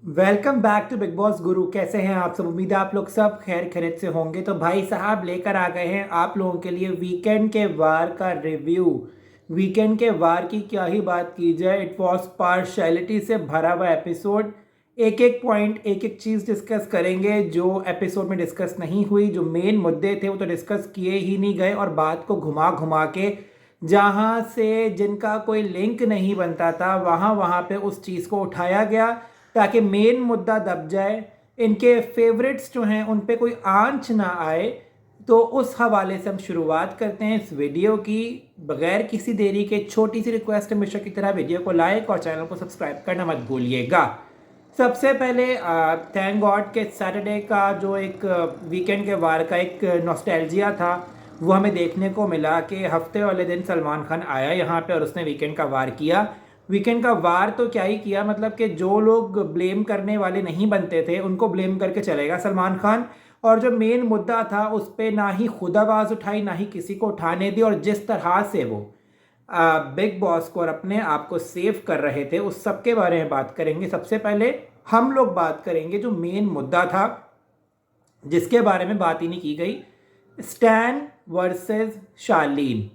Welcome back to Bigg Boss Guru. कैसे हैं आप सब? उम्मीद है आप लोग सब खैर खैरियत से होंगे। तो भाई साहब लेकर आ गए हैं आप लोगों के लिए वीकेंड के वार का रिव्यू। वीकेंड के वार की क्या ही बात की जाए, इट वॉज पार्शैलिटी से भरा हुआ एपिसोड। एक एक पॉइंट, एक एक चीज़ डिस्कस करेंगे जो एपिसोड में डिस्कस नहीं हुई। जो मेन मुद्दे थे वो तो डिस्कस किए ही नहीं गए और बात को घुमा घुमा के जहाँ से जिनका कोई लिंक नहीं बनता था वहाँ वहाँ पे उस चीज़ को उठाया गया ताकि मेन मुद्दा दब जाए, इनके फेवरेट्स जो हैं उन पे कोई आंच ना आए। तो उस हवाले से हम शुरुआत करते हैं इस वीडियो की बगैर किसी देरी के। छोटी सी रिक्वेस्ट है, हमेशा की तरह वीडियो को लाइक और चैनल को सब्सक्राइब करना मत भूलिएगा। सबसे पहले थैंक गॉड के सैटरडे का जो एक वीकेंड के वार का एक नॉस्टैल्जिया था वो हमें देखने को मिला कि हफ्ते वाले दिन सलमान खान आया यहाँ पे और उसने वीकेंड का वार किया। वीकेंड का वार तो क्या ही किया, मतलब कि जो लोग ब्लेम करने वाले नहीं बनते थे उनको ब्लेम करके चलेगा सलमान खान। और जो मेन मुद्दा था उस पर ना ही खुद आवाज़ उठाई ना ही किसी को उठाने दी, और जिस तरह से वो बिग बॉस को और अपने आप को सेव कर रहे थे उस सब के बारे में बात करेंगे। सबसे पहले हम लोग बात करेंगे जो मेन मुद्दा था जिसके बारे में बात ही नहीं की गई, स्टैन वर्सेस शार्लीन।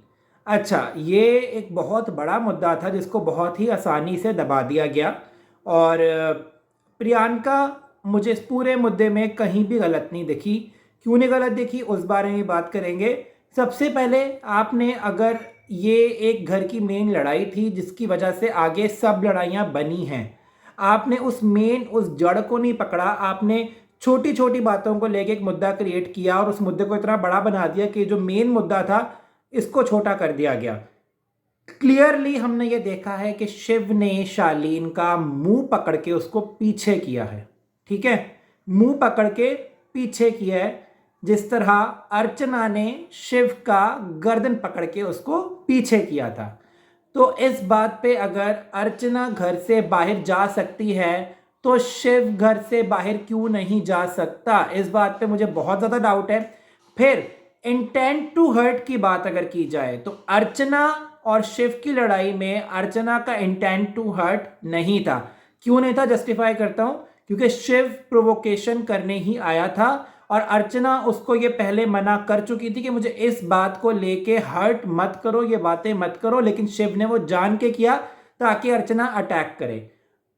अच्छा, ये एक बहुत बड़ा मुद्दा था जिसको बहुत ही आसानी से दबा दिया गया। और प्रियंका मुझे इस पूरे मुद्दे में कहीं भी गलत नहीं दिखी। क्यों नहीं गलत दिखी उस बारे में बात करेंगे। सबसे पहले आपने, अगर ये एक घर की मेन लड़ाई थी जिसकी वजह से आगे सब लड़ाइयाँ बनी हैं, आपने उस जड़ को नहीं पकड़ा। आपने छोटी छोटी बातों को लेके एक मुद्दा क्रिएट किया और उस मुद्दे को इतना बड़ा बना दिया कि जो मेन मुद्दा था इसको छोटा कर दिया गया। क्लियरली हमने ये देखा है कि शिव ने शार्लीन का मुंह पकड़ के उसको पीछे किया है। ठीक है, मुंह पकड़ के पीछे किया है, जिस तरह अर्चना ने शिव का गर्दन पकड़ के उसको पीछे किया था। तो इस बात पे अगर अर्चना घर से बाहर जा सकती है तो शिव घर से बाहर क्यों नहीं जा सकता, इस बात पे मुझे बहुत ज़्यादा डाउट है। फिर इंटेंट टू हर्ट की बात अगर की जाए तो अर्चना और शिव की लड़ाई में अर्चना का इंटेंट टू हर्ट नहीं था। क्यों नहीं था, जस्टिफाई करता हूं। क्योंकि शिव प्रोवोकेशन करने ही आया था और अर्चना उसको ये पहले मना कर चुकी थी कि मुझे इस बात को लेके हर्ट मत करो, ये बातें मत करो, लेकिन शिव ने वो जान के किया ताकि अर्चना अटैक करे।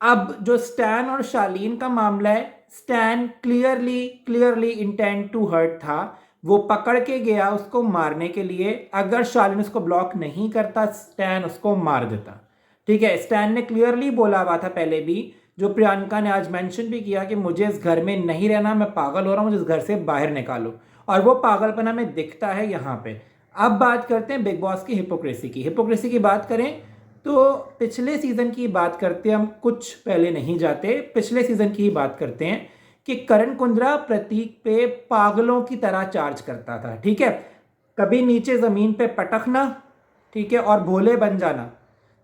अब जो स्टैन और शार्लीन का मामला है, Stan clearly intent to hurt था। वो पकड़ के गया उसको मारने के लिए। अगर शार्लीन उसको ब्लॉक नहीं करता स्टैन उसको मार देता। ठीक है, स्टैन ने क्लियरली बोला हुआ था पहले भी, जो प्रियंका ने आज मेंशन भी किया कि मुझे इस घर में नहीं रहना, मैं पागल हो रहा हूँ, मुझे इस घर से बाहर निकालो। और वो पागलपना में दिखता है यहाँ पे। अब बात करते हैं बिग बॉस की हिपोक्रेसी की बात करें तो पिछले सीजन की बात करते हैं हम, कुछ पहले नहीं जाते, पिछले सीजन की ही बात करते हैं कि करण कुंद्रा प्रतीक पे पागलों की तरह चार्ज करता था। ठीक है, कभी नीचे ज़मीन पे पटकना, ठीक है, और भोले बन जाना,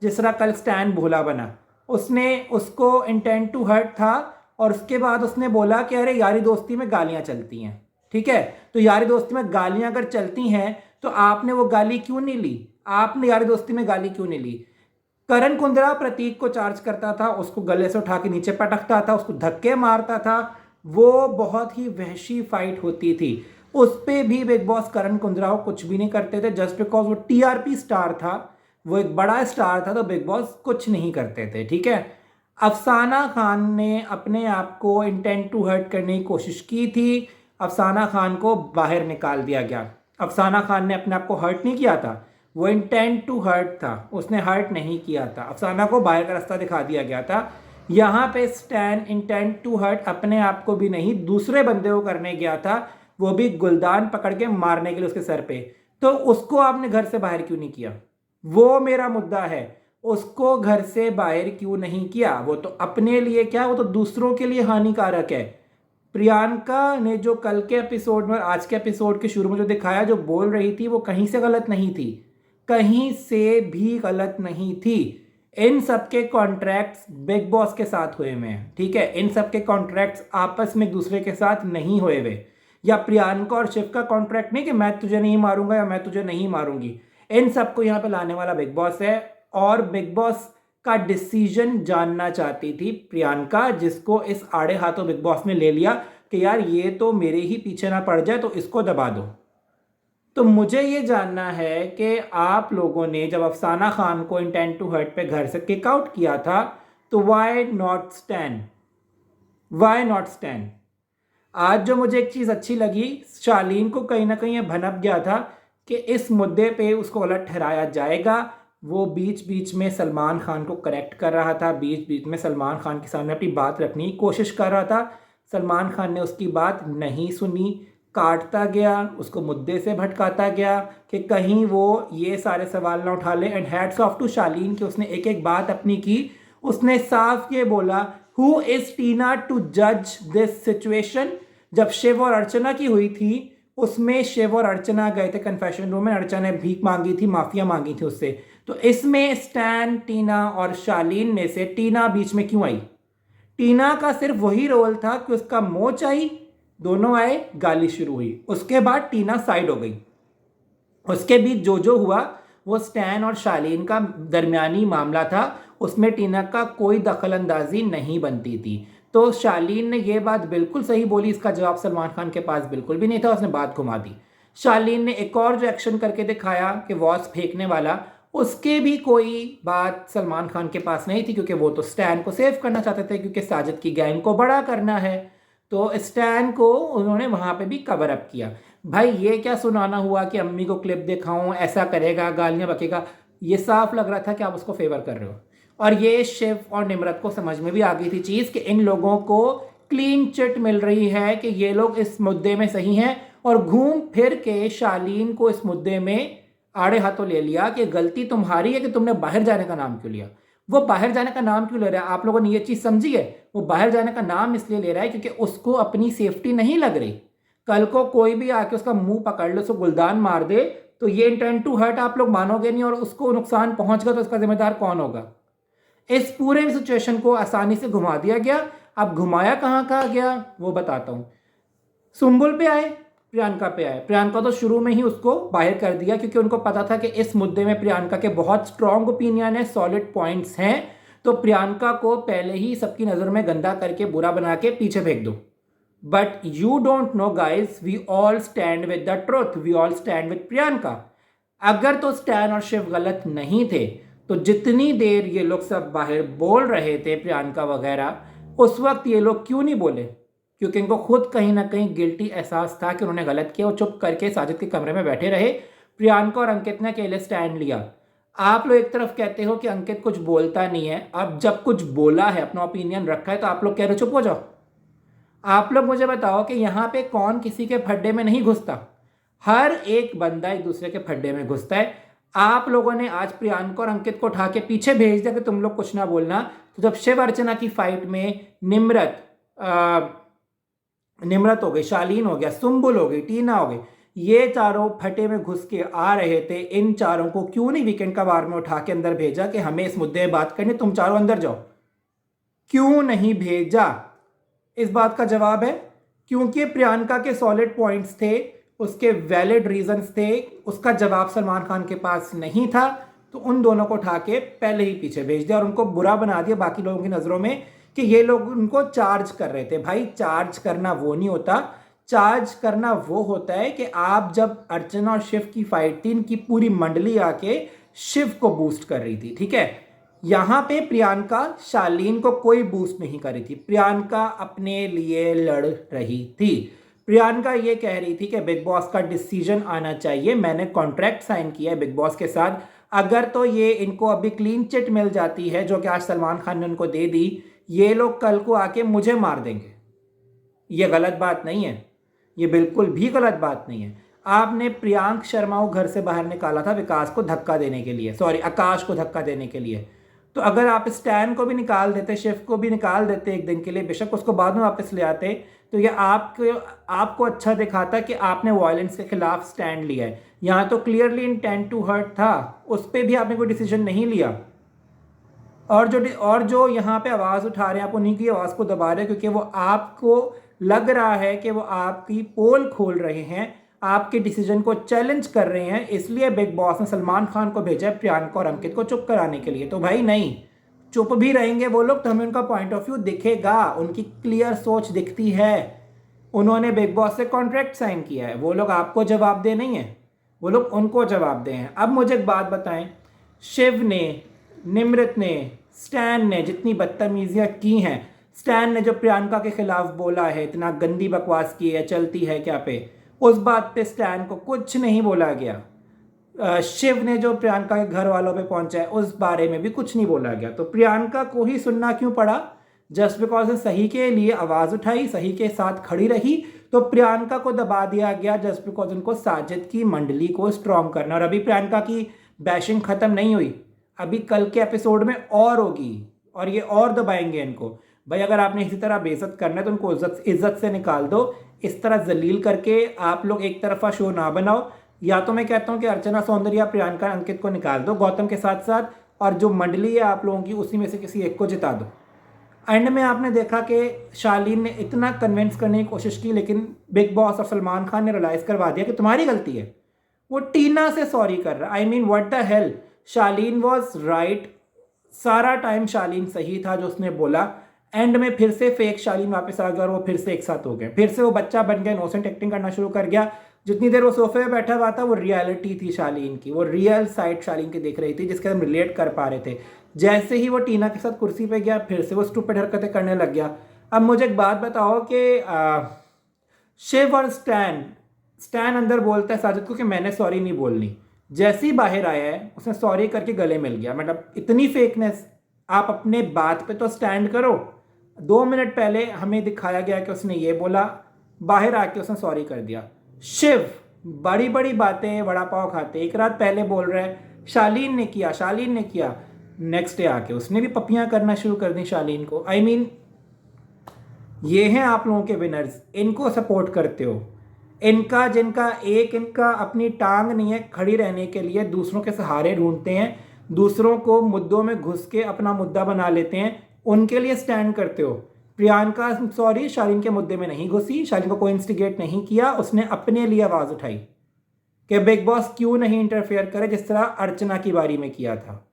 जिस तरह कल स्टैन भोला बना। उसने उसको इंटेंट टू हर्ट था और उसके बाद उसने बोला कि अरे यारी दोस्ती में गालियां चलती हैं। ठीक है, तो यारी दोस्ती में गालियां अगर चलती हैं तो आपने वो गाली क्यों नहीं ली, आपने यारी दोस्ती में गाली क्यों नहीं ली। करण कुंद्रा प्रतीक को चार्ज करता था, उसको गले से उठा के नीचे पटकता था, उसको धक्के मारता था। वो बहुत ही वहशी फाइट होती थी। उस पर भी बिग बॉस करण कुंद्रा को कुछ भी नहीं करते थे, जस्ट बिकॉज वो टीआरपी स्टार था, वो एक बड़ा स्टार था, तो बिग बॉस कुछ नहीं करते थे। ठीक है, अफसाना खान ने अपने आप को इंटेंट टू हर्ट करने की कोशिश की थी, अफसाना खान को बाहर निकाल दिया गया। अफसाना खान ने अपने आप को हर्ट नहीं किया था, वो इंटेंट टू हर्ट था, उसने हर्ट नहीं किया था, अफसाना को बाहर का रास्ता दिखा दिया गया था। यहाँ पे स्टैन इंटेंट टू हर्ट अपने आप को भी नहीं दूसरे बंदे को करने गया था, वो भी गुलदान पकड़ के मारने के लिए उसके सर पे। तो उसको आपने घर से बाहर क्यों नहीं किया, वो मेरा मुद्दा है। उसको घर से बाहर क्यों नहीं किया, वो तो अपने लिए क्या, वो तो दूसरों के लिए हानिकारक है। प्रियंका ने जो कल के एपिसोड में, आज के एपिसोड के शुरू में जो दिखाया, जो बोल रही थी, वो कहीं से गलत नहीं थी, कहीं से भी गलत नहीं थी। इन सब के कॉन्ट्रैक्ट्स बिग बॉस के साथ हुए हुए हैं। ठीक है, इन सब के कॉन्ट्रैक्ट्स आपस में एक दूसरे के साथ नहीं हुए हुए, या प्रियंका और शिव का कॉन्ट्रैक्ट नहीं कि मैं तुझे नहीं मारूंगा या मैं तुझे नहीं मारूंगी। इन सबको यहाँ पे लाने वाला बिग बॉस है। और बिग बॉस का डिसीजन जानना चाहती थी प्रियंका, जिसको इस आड़े हाथों बिग बॉस ने ले लिया कि यार ये तो मेरे ही पीछे ना पड़ जाए तो इसको दबा दो। तो मुझे ये जानना है कि आप लोगों ने जब अफसाना खान को इंटेंट टू हर्ट पे घर से किक आउट किया था तो why not stand, why not stand. आज जो मुझे एक चीज़ अच्छी लगी, शालीन को कहीं ना कहीं ये भनक गया था कि इस मुद्दे पे उसको गलत ठहराया जाएगा। वो बीच बीच में सलमान खान को करेक्ट कर रहा था, बीच बीच में सलमान खान के सामने अपनी बात रखने की कोशिश कर रहा था। सलमान खान ने उसकी बात नहीं सुनी, काटता गया, उसको मुद्दे से भटकाता गया कि कहीं वो ये सारे सवाल ना उठा ले। एंड हैट्स ऑफ टू शालीन कि उसने एक एक बात अपनी की। उसने साफ ये बोला, हु इज़ टीना टू जज दिस सिचुएशन। जब शिव और अर्चना की हुई थी उसमें शिव और अर्चना गए थे कन्फेशन रूम में, अर्चना ने भीख मांगी थी, माफिया मांगी थी उससे। तो इसमें स्टैन, टीना और शालीन में से टीना बीच में क्यों आई? टीना का सिर्फ वही रोल था कि उसका मोच आई, दोनों आए, गाली शुरू हुई, उसके बाद टीना साइड हो गई। उसके बीच जो हुआ वो स्टैन और शालीन का दरमियानी मामला था, उसमें टीना का कोई दखल अंदाजी नहीं बनती थी। तो शालीन ने ये बात बिल्कुल सही बोली, इसका जवाब सलमान खान के पास बिल्कुल भी नहीं था, उसने बात घुमा दी। शालीन ने एक और जो एक्शन करके दिखाया कि वॉच फेंकने वाला, उसके भी कोई बात सलमान खान के पास नहीं थी, क्योंकि वो तो स्टैन को सेव करना चाहते थे, क्योंकि साजिद की गैंग को बड़ा करना है। तो स्टैन को उन्होंने वहाँ पे भी कवर अप किया। भाई ये क्या सुनाना हुआ कि अम्मी को क्लिप दिखाऊं, ऐसा करेगा, गालियाँ बकेगा, ये साफ लग रहा था कि आप उसको फेवर कर रहे हो। और ये शिव और निम्रत को समझ में भी आ गई थी चीज़ कि इन लोगों को क्लीन चिट मिल रही है कि ये लोग इस मुद्दे में सही हैं, और घूम फिर के शालीन को इस मुद्दे में आड़े हाथों ले लिया कि गलती तुम्हारी है कि तुमने बाहर जाने का नाम क्यों लिया। वो बाहर जाने का नाम क्यों ले रहा है? आप लोगों ने ये चीज़ समझी है? वो बाहर जाने का नाम इसलिए ले रहा है क्योंकि उसको अपनी सेफ्टी नहीं लग रही। कल को कोई भी आके उसका मुंह पकड़ लो, उसको गुलदान मार दे, तो ये इंटेंट टू हर्ट आप लोग मानोगे नहीं, और उसको नुकसान पहुंचगा तो उसका जिम्मेदार कौन होगा? इस पूरे सिचुएशन को आसानी से घुमा दिया गया। अब घुमाया कहाँ गया वो बताता हूँ। सुंबुल पे आए, प्रियंका पे आए। प्रियंका तो शुरू में ही उसको बाहर कर दिया, क्योंकि उनको पता था कि इस मुद्दे में प्रियंका के बहुत स्ट्रॉन्ग ओपिनियन है, सॉलिड पॉइंट्स हैं। तो प्रियंका को पहले ही सबकी नज़र में गंदा करके बुरा बना के पीछे फेंक दो। But you don't know guys, we all stand with the truth, we all stand with Priyanka. अगर तो स्टैन और शिव गलत नहीं थे तो जितनी देर ये लोग सब बाहर बोल रहे थे प्रियंका वगैरह, उस वक्त ये लोग क्यों नहीं बोले? क्योंकि इनको खुद कहीं ना कहीं गिल्टी एहसास था कि उन्होंने गलत किया, और चुप करके साजिद के कमरे में बैठे रहे। प्रियंका और अंकित ने अकेले स्टैंड लिया। आप लोग एक तरफ कहते हो कि अंकित कुछ बोलता नहीं है, अब जब कुछ बोला है, अपना ओपिनियन रखा है, तो आप लोग कह रहे हो चुप हो जाओ। आप लोग मुझे बताओ कि यहाँ पे कौन किसी के फड्डे में नहीं घुसता? हर एक बंदा एक दूसरे के फड्डे में घुसता है। आप लोगों ने आज प्रियंका और अंकित को उठा के पीछे भेज दिया कि तुम लोग कुछ ना बोलना। तो जब शिव अर्चना की फाइट में निम्रत हो गई, शालीन हो गया, सुंबुल हो गई, टीना हो गई, ये चारों फटे में घुस के आ रहे थे, इन चारों को क्यों नहीं वीकेंड का वार में उठा के अंदर भेजा कि हमें इस मुद्दे में बात करनी, तुम चारों अंदर जाओ? क्यों नहीं भेजा? इस बात का जवाब है क्योंकि प्रियंका के सॉलिड पॉइंट्स थे, उसके वैलिड रीजंस थे, उसका जवाब सलमान खान के पास नहीं था। तो उन दोनों को उठा के पहले ही पीछे भेज दिया और उनको बुरा बना दिया बाकी लोगों की नज़रों में कि ये लोग उनको चार्ज कर रहे थे। भाई चार्ज करना वो नहीं होता, चार्ज करना वो होता है कि आप जब अर्चना और शिव की फाइट थी, इनकी पूरी मंडली आके शिव को बूस्ट कर रही थी, ठीक है। यहाँ पे प्रियंका शालीन को कोई बूस्ट नहीं कर रही थी, प्रियंका अपने लिए लड़ रही थी। प्रियंका ये कह रही थी कि बिग बॉस का डिसीजन आना चाहिए, मैंने कॉन्ट्रैक्ट साइन किया है बिग बॉस के साथ, अगर तो ये इनको अभी क्लीन चिट मिल जाती है जो कि आज सलमान खान ने उनको दे दी, ये लोग कल को आके मुझे मार देंगे। ये गलत बात नहीं है, ये बिल्कुल भी गलत बात नहीं है। आपने प्रियांक शर्मा को घर से बाहर निकाला था विकास को धक्का देने के लिए, सॉरी आकाश को धक्का देने के लिए। तो अगर आप स्टैन को भी निकाल देते, शिव को भी निकाल देते एक दिन के लिए, बेशक उसको बाद में वापस ले आते, तो ये आपको अच्छा दिखाता कि आपने वायलेंस के खिलाफ स्टैंड लिया है। यहाँ तो क्लियरली इंटेंट टू हर्ट था, उस पर भी आपने कोई डिसीजन नहीं लिया। और जो यहाँ पे आवाज़ उठा रहे हैं, आप उन्हीं की आवाज़ को दबा रहे हैं, क्योंकि वो आपको लग रहा है कि वो आपकी पोल खोल रहे हैं, आपके डिसीजन को चैलेंज कर रहे हैं। इसलिए बिग बॉस ने सलमान खान को भेजा है प्रियंका और अंकित को चुप कराने के लिए। तो भाई नहीं, चुप भी रहेंगे वो लोग तो हमें उनका पॉइंट ऑफ व्यू दिखेगा, उनकी क्लियर सोच दिखती है। उन्होंने बिग बॉस से कॉन्ट्रैक्ट साइन किया है, वो लोग आपको जवाब दे नहीं है, वो लोग उनको जवाब दे हैं। अब मुझे एक बात बताएं, शिव ने, निमृत ने, स्टैन ने जितनी बदतमीजियाँ की हैं, स्टैन ने जो प्रियंका के खिलाफ बोला है, इतना गंदी बकवास की है, चलती है क्या पे, उस बात पे स्टैन को कुछ नहीं बोला गया। शिव ने जो प्रियंका के घर वालों पे पहुंचा है उस बारे में भी कुछ नहीं बोला गया। तो प्रियंका को ही सुनना क्यों पड़ा? जस्ट बिकॉज सही के लिए आवाज़ उठाई, सही के साथ खड़ी रही, तो प्रियंका को दबा दिया गया जस्ट बिकॉज उनको साजिद की मंडली को स्ट्रॉन्ग करना। और अभी प्रियंका की बैशिंग ख़त्म नहीं हुई, अभी कल के एपिसोड में और होगी और ये और दबाएंगे इनको। भाई अगर आपने इसी तरह बेइज्जत करना है तो उनको इज्जत से निकाल दो। इस तरह जलील करके आप लोग एक तरफा शो ना बनाओ। या तो मैं कहता हूँ कि अर्चना सौंदर्या, प्रियंका, अंकित को निकाल दो गौतम के साथ साथ, और जो मंडली है आप लोगों की उसी में से किसी एक को जिता दो। एंड में आपने देखा कि शालीन ने इतना कन्विंस करने की कोशिश की, लेकिन बिग बॉस और सलमान खान ने रियलाइज़ करवा दिया कि तुम्हारी गलती है। वो टीना से सॉरी कर रहा है। I mean what the hell, Shalin was right, सारा टाइम शालीन सही था जो उसने बोला। एंड में फिर से फेक शालीन वापस आ गया और वो फिर से एक साथ हो गए, फिर से वो बच्चा बन गया, इनोसेंट एक्टिंग करना शुरू कर गया। जितनी देर वो सोफे पे बैठा हुआ था वो रियलिटी थी शालीन की, वो रियल साइड शालीन की दिख रही थी जिसके हम रिलेट कर पा रहे थे। जैसे ही वो टीना के साथ कुर्सी पे गया फिर से वो स्टूपिड हरकतें करने लग गया। अब मुझे एक बात बताओ कि शिव और स्टैन अंदर बोलता है साजिद को कि मैंने सॉरी नहीं बोलनी, जैसे ही बाहर आया है उसने सॉरी करके गले मिल गया। मतलब इतनी फेकनेस, आप अपने बात पे तो स्टैंड करो। 2 मिनट पहले हमें दिखाया गया कि उसने ये बोला, बाहर आके उसने सॉरी कर दिया। शिव बड़ी बड़ी बातें, वड़ा पाव खाते, एक रात पहले बोल रहा है शालीन ने किया, नेक्स्ट डे आके उसने भी पपियां करना शुरू कर दी शालीन को। आई मीन ये हैं आप लोगों के विनर्स, इनको सपोर्ट करते हो। इनका अपनी टांग नहीं है खड़ी रहने के लिए, दूसरों के सहारे ढूंढते हैं, दूसरों को मुद्दों में घुस के अपना मुद्दा बना लेते हैं, उनके लिए स्टैंड करते हो। प्रियंका सॉरी शालीन के मुद्दे में नहीं घुसी, शालीन को कोई इंस्टिगेट नहीं किया, उसने अपने लिए आवाज़ उठाई कि बिग बॉस क्यों नहीं इंटरफेयर करे जिस तरह अर्चना की बारी में किया था।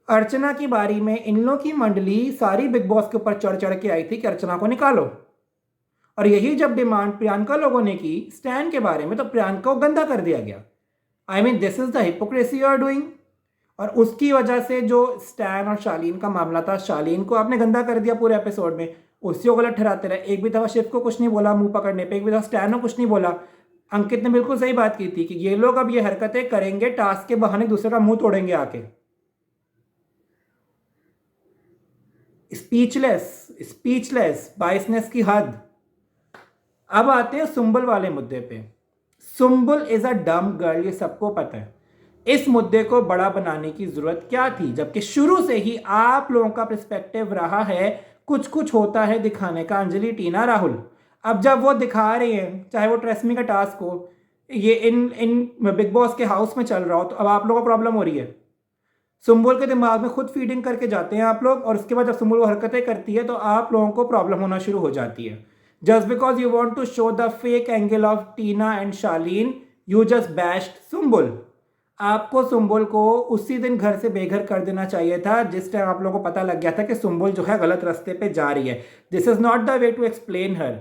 अर्चना की बारी में इन लोगों की मंडली सारी बिग बॉस के ऊपर चढ़ चढ़ के आई थी कि अर्चना को निकालो, और यही जब डिमांड प्रियंका लोगों ने की स्टैन के बारे में तो प्रियंका को गंदा कर दिया गया। I mean this is the hypocrisy you are doing. और उसकी वजह से जो स्टैन और शालीन का मामला था, शालीन को आपने गंदा कर दिया पूरे एपिसोड में, उसी को गलत ठहराते रहे। एक भी दफ़ा शिव को कुछ नहीं बोला मुंह पकड़ने पे, एक भी दफ़ा स्टैन को कुछ नहीं बोला। अंकित ने बिल्कुल सही बात की थी कि ये लोग अब ये हरकतें करेंगे, टास्क के बहाने दूसरे का मुंह तोड़ेंगे आके। स्पीचलेस, बाइसनेस की हद। अब आते हैं सुंबल वाले मुद्दे पे। सुंबल इज अ डम गर्ल, ये सबको पता है। इस मुद्दे को बड़ा बनाने की जरूरत क्या थी, जबकि शुरू से ही आप लोगों का पर्सपेक्टिव रहा है कुछ कुछ होता है दिखाने का। अंजलि, टीना, राहुल, अब जब वो दिखा रहे हैं, चाहे वो ट्रेसमी का टास्क हो, ये इन बिग बॉस के हाउस में चल रहा हो, तो अब आप लोगों को प्रॉब्लम हो रही है। सुंबुल के दिमाग में खुद फीडिंग करके जाते हैं आप लोग, और उसके बाद जब सुंबुल वो हरकतें करती है तो आप लोगों को प्रॉब्लम होना शुरू हो जाती है। Just because you want to show the fake angle of Tina and Shalin, you just bashed Sumbul. आपको सुंबुल को उसी दिन घर से बेघर कर देना चाहिए था जिस टाइम आप लोगों को पता लग गया था कि सुंबुल जो है गलत रास्ते पे जा रही है। This is not the way to explain her.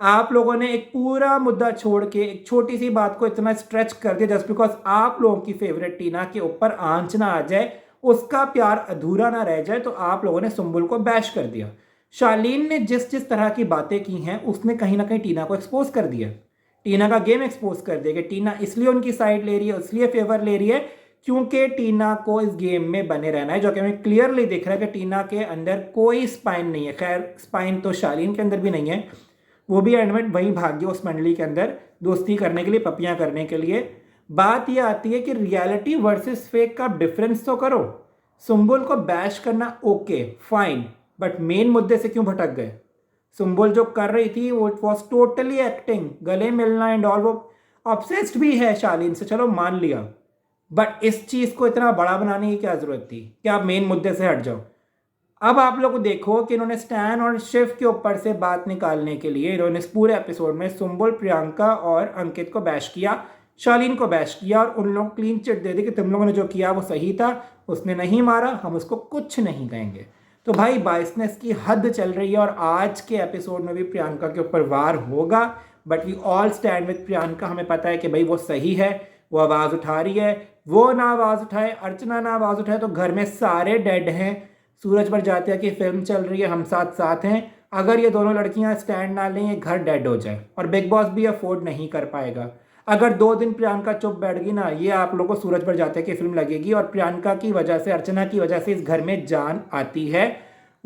आप लोगों ने एक पूरा मुद्दा छोड़ के एक छोटी सी बात को इतना स्ट्रेच कर दिया जस्ट बिकॉज आप लोगों की फेवरेट टीना के ऊपर आंच ना आ जाए, उसका प्यार अधूरा ना रह जाए, तो आप लोगों ने सुंबुल को बैश कर दिया। शालीन ने जिस जिस तरह की बातें की हैं उसने कहीं ना कहीं टीना को एक्सपोज कर दिया, टीना का गेम एक्सपोज कर दिया कि टीना इसलिए उनकी साइड ले रही है, इसलिए फेवर ले रही है क्योंकि टीना को इस गेम में बने रहना है, जो कि हमें क्लियरली दिख रहा है कि टीना के अंदर कोई स्पाइन नहीं है। खैर स्पाइन तो शालीन के अंदर भी नहीं है, वो भी एंड में वहीं भाग गया उस मंडली के अंदर दोस्ती करने के लिए, पपियां करने के लिए। बात यह आती है कि रियलिटी वर्सेस फेक का डिफरेंस तो करो। सुंबुल को बैश करना ओके फाइन, बट मेन मुद्दे से क्यों भटक गए? सुंबुल जो कर रही थी वो वॉज टोटली एक्टिंग, गले मिलना एंड ऑल, वो ऑब्सेस्ड भी है शालीन से, चलो मान लिया, बट इस चीज़ को इतना बड़ा बनाने की क्या ज़रूरत थी कि आप मेन मुद्दे से हट जाओ। अब आप लोग देखो कि इन्होंने स्टैन और शिव के ऊपर से बात निकालने के लिए इन्होंने इस पूरे एपिसोड में सुंबुल, प्रियंका और अंकित को बैश किया। शालीन को बैश किया और उन लोग क्लीन चिट दे दी कि तुम लोगों ने जो किया वो सही था, उसने नहीं मारा, हम उसको कुछ नहीं कहेंगे। तो भाई बाइसनेस की हद चल रही है और आज के एपिसोड में भी प्रियंका के ऊपर वार होगा, but we all stand with Priyanka. हमें पता है कि भाई वो सही है, वो आवाज़ उठा रही है, वो ना आवाज़ उठाए, अर्चना ना आवाज़ उठाए तो घर में सारे डेड हैं। सूरज पर जाते की फिल्म चल रही है, हम साथ साथ हैं। अगर ये दोनों लड़कियां स्टैंड ना लें, ये घर डेड हो जाए और बिग बॉस भी अफोर्ड नहीं कर पाएगा। अगर 2 दिन प्रियंका चुप बैठ गई ना, ये आप लोगों को सूरज पर जाते की फिल्म लगेगी और प्रियंका की वजह से, अर्चना की वजह से इस घर में जान आती है।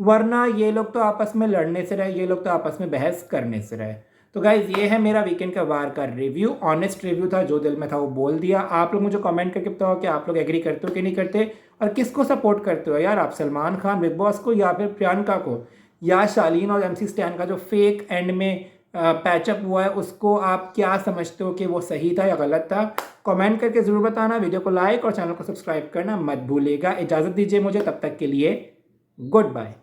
वरना ये लोग तो आपस में लड़ने से रहे, ये लोग तो आपस में बहस करने से रहे। तो गाइज ये है मेरा वीकेंड का वार का रिव्यू, ऑनेस्ट रिव्यू था, जो दिल में था वो बोल दिया। आप लोग मुझे कमेंट करके बताओ कि आप लोग एग्री करते हो कि नहीं करते और किसको सपोर्ट करते हो यार, आप सलमान खान बिग बॉस को या फिर प्रियंका को, या शालीन और MC स्टैन का जो फेक एंड में पैचअप हुआ है उसको आप क्या समझते हो कि वो सही था या गलत था। कमेंट करके ज़रूर बताना, वीडियो को लाइक और चैनल को सब्सक्राइब करना मत भूलेगा। इजाज़त दीजिए मुझे, तब तक के लिए गुड बाय।